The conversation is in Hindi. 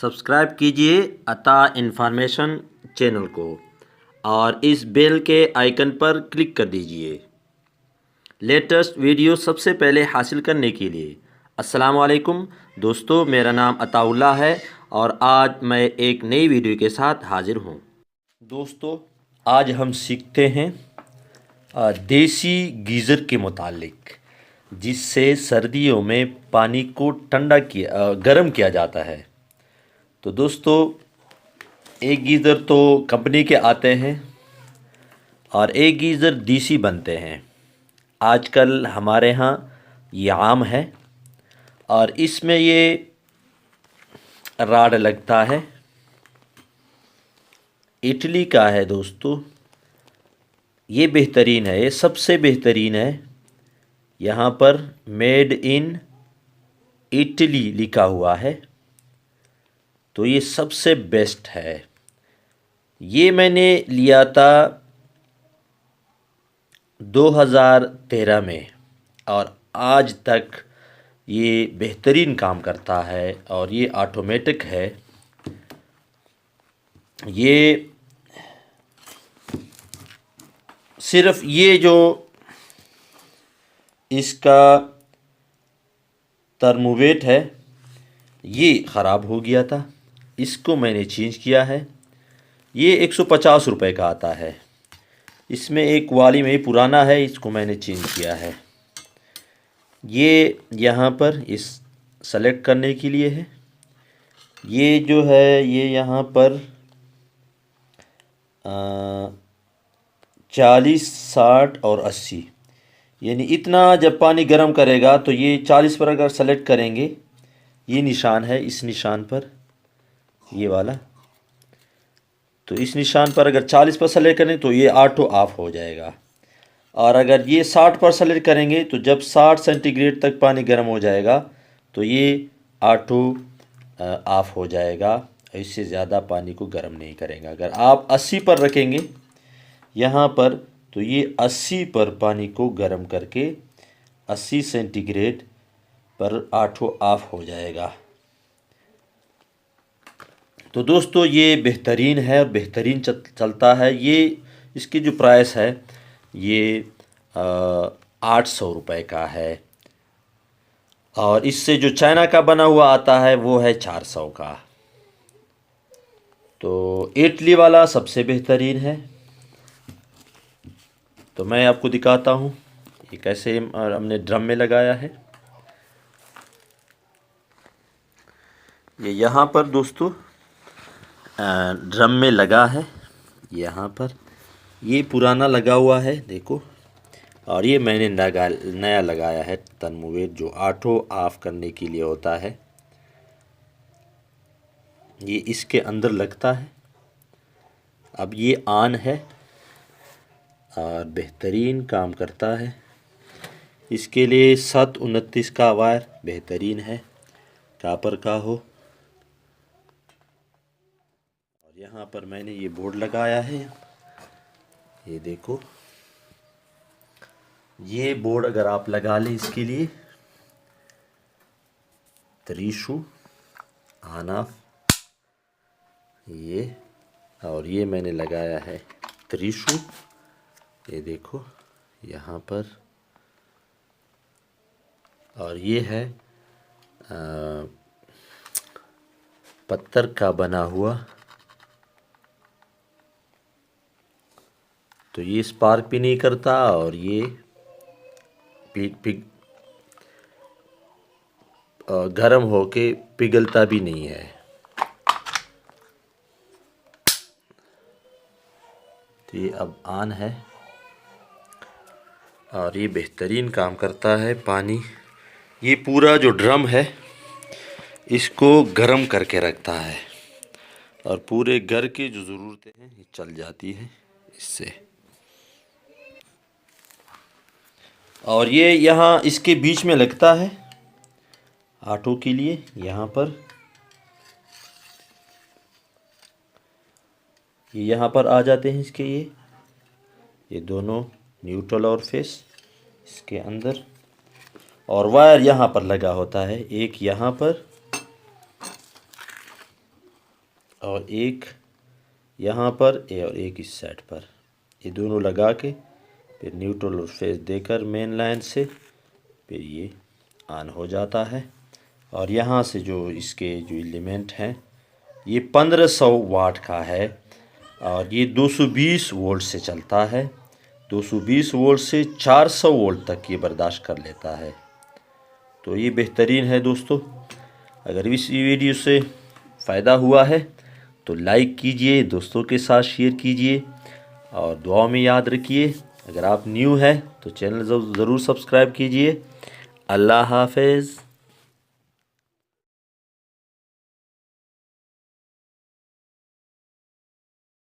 सब्सक्राइब कीजिए अता इन्फॉर्मेशन चैनल को और इस बेल के आइकन पर क्लिक कर दीजिए लेटेस्ट वीडियो सबसे पहले हासिल करने के लिए। अस्सलाम वालेकुम दोस्तों, मेरा नाम अताउल्लाह है और आज मैं एक नई वीडियो के साथ हाजिर हूँ। दोस्तों, आज हम सीखते हैं देसी गीज़र के मुतालिक, जिससे सर्दियों में पानी को गर्म किया जाता है। तो दोस्तों, एक गीज़र तो कंपनी के आते हैं और एक गीज़र देसी बनते हैं। आजकल हमारे यहाँ ये आम है और इसमें ये राड लगता है। इटली का है दोस्तों, ये बेहतरीन है, ये सबसे बेहतरीन है। यहाँ पर मेड इन इटली लिखा हुआ है, तो ये सबसे बेस्ट है। ये मैंने लिया था 2013 में और आज तक ये बेहतरीन काम करता है और ये ऑटोमेटिक है। ये सिर्फ ये जो इसका थर्मोवेट है ये ख़राब हो गया था, इसको मैंने चेंज किया है। ये 150 रुपये का आता है। इसमें एक वाली में पुराना है, इसको मैंने चेंज किया है। ये यहाँ पर इस सेलेक्ट करने के लिए है। ये जो है ये यहाँ पर 40, 60 और 80, यानी इतना जब पानी गर्म करेगा तो ये 40 पर अगर सेलेक्ट करेंगे, ये निशान है, इस निशान पर ये वाला, तो इस निशान पर अगर 40 पर सेलेक्ट करें तो ये ऑटो ऑफ हो जाएगा। और अगर ये 60 पर सेलेक्ट करेंगे तो जब 60 सेंटीग्रेड तक पानी गर्म हो जाएगा तो ये ऑटो ऑफ हो जाएगा। इससे ज़्यादा पानी को गर्म नहीं करेगा। अगर आप 80 पर रखेंगे यहाँ पर तो ये 80 पर पानी को गर्म करके 80 सेंटीग्रेड पर ऑटो ऑफ हो जाएगा। तो दोस्तों, ये बेहतरीन है और बेहतरीन चलता है। ये इसकी जो प्राइस है ये 800 रुपये का है और इससे जो चाइना का बना हुआ आता है वो है 400 का। तो इटली वाला सबसे बेहतरीन है। तो मैं आपको दिखाता हूँ ये कैसे हमने ड्रम में लगाया है। ये यहाँ पर दोस्तों ड्रम में लगा है। यहाँ पर ये पुराना लगा हुआ है, देखो, और ये मैंने नया लगाया है थर्मोवेट, जो ऑटो ऑफ करने के लिए होता है। ये इसके अंदर लगता है। अब ये ऑन है और बेहतरीन काम करता है। इसके लिए 729 का वायर बेहतरीन है, कापर का हो। और यहाँ पर मैंने ये बोर्ड लगाया है, ये देखो। ये बोर्ड अगर आप लगा लें, इसके लिए 3 शू ऑन ऑफ, ये, और ये मैंने लगाया है 3 शू, ये देखो यहाँ पर। और ये है पत्थर का बना हुआ, तो ये स्पार्क भी नहीं करता और ये गर्म होके पिघलता भी नहीं है। तो ये अब ऑन है और ये बेहतरीन काम करता है। पानी, ये पूरा जो ड्रम है इसको गर्म करके रखता है और पूरे घर की जो ज़रूरतें हैं ये चल जाती है इससे। और ये यहाँ इसके बीच में लगता है ऑटो के लिए। यहाँ पर ये यहाँ पर आ जाते हैं इसके, ये दोनों न्यूट्रल और फेस इसके अंदर। और वायर यहाँ पर लगा होता है, एक यहाँ पर और एक यहाँ पर और एक इस साइड पर, ये दोनों लगा के फिर न्यूट्रल और फेज देकर मेन लाइन से फिर ये ऑन हो जाता है। और यहाँ से जो इसके जो एलिमेंट हैं ये 1500 वाट का है और ये 220 वोल्ट से चलता है। 220 वोल्ट से 400 वोल्ट तक ये बर्दाश्त कर लेता है। तो ये बेहतरीन है दोस्तों। अगर इस वीडियो से फ़ायदा हुआ है तो लाइक कीजिए, दोस्तों के साथ शेयर कीजिए और दुआ में याद रखिए। अगर आप न्यू है तो चैनल ज़रूर सब्सक्राइब कीजिए। अल्लाह हाफ़िज़।